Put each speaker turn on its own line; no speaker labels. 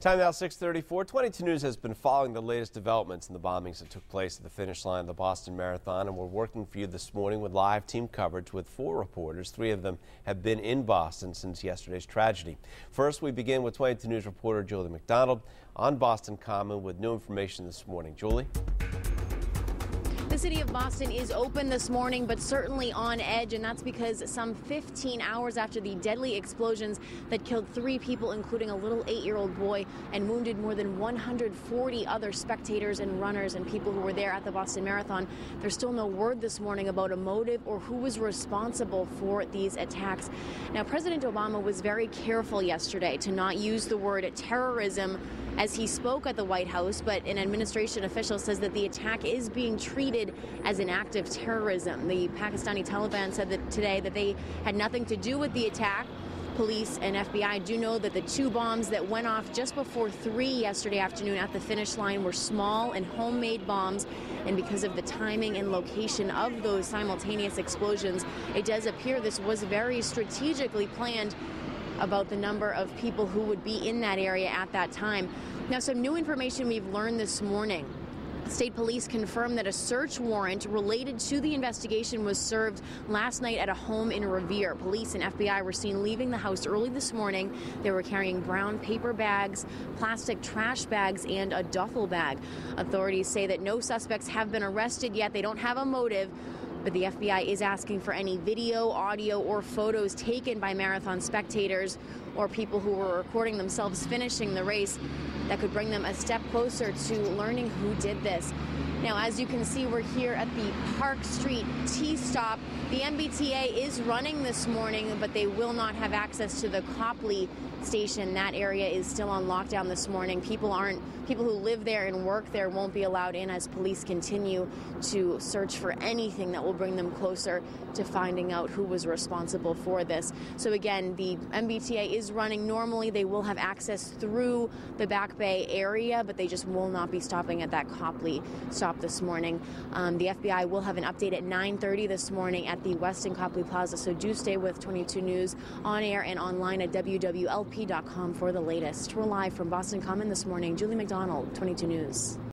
Time now 6:34. 22 News has been following the latest developments in the bombings that took place at the finish line of the Boston Marathon, and we're working for you this morning with live team coverage with 4 reporters. 3 of them have been in Boston since yesterday's tragedy. First, we begin with 22 News reporter Julie McDonald on Boston Common with new information this morning. Julie?
The city of Boston is open this morning, but certainly on edge, and that's because some 15 hours after the deadly explosions that killed 3 people, including a little 8-year-old boy, and wounded more than 140 other spectators and runners and people who were there at the Boston Marathon, there's still no word this morning about a motive or who was responsible for these attacks. Now, President Obama was very careful yesterday to not use the word terrorism as he spoke at the White House, but an administration official says that the attack is being treated as an act of terrorism. The Pakistani Taliban said that today that they had nothing to do with the attack. Police and FBI do know that the 2 bombs that went off just before 3 yesterday afternoon at the finish line were small and homemade bombs, and because of the timing and location of those simultaneous explosions, it does appear this was very strategically planned about the number of people who would be in that area at that time. Now, some new information we've learned this morning. State police confirmed that a search warrant related to the investigation was served last night at a home in Revere. Police and FBI were seen leaving the house early this morning. They were carrying brown paper bags, plastic trash bags, and a duffel bag. Authorities say that no suspects have been arrested yet. They don't have a motive, but the FBI is asking for any video, audio, or photos taken by marathon spectators or people who were recording themselves finishing the race that could bring them a step closer to learning who did this. Now, as you can see, we're here at the Park Street T-stop. The MBTA is running this morning, but they will not have access to the Copley station. That area is still on lockdown this morning. People who live there and work there won't be allowed in as police continue to search for anything that will bring them closer to finding out who was responsible for this. So again, the MBTA is running normally. They will have access through the Back Bay area, but they just will not be stopping at that Copley stop this morning. The FBI will have an update at 9:30 this morning at the Westin Copley Plaza, so do stay with 22 News on air and online at wwlp.com for the latest. We're live from Boston Common this morning. Julie McDonald, 22 News.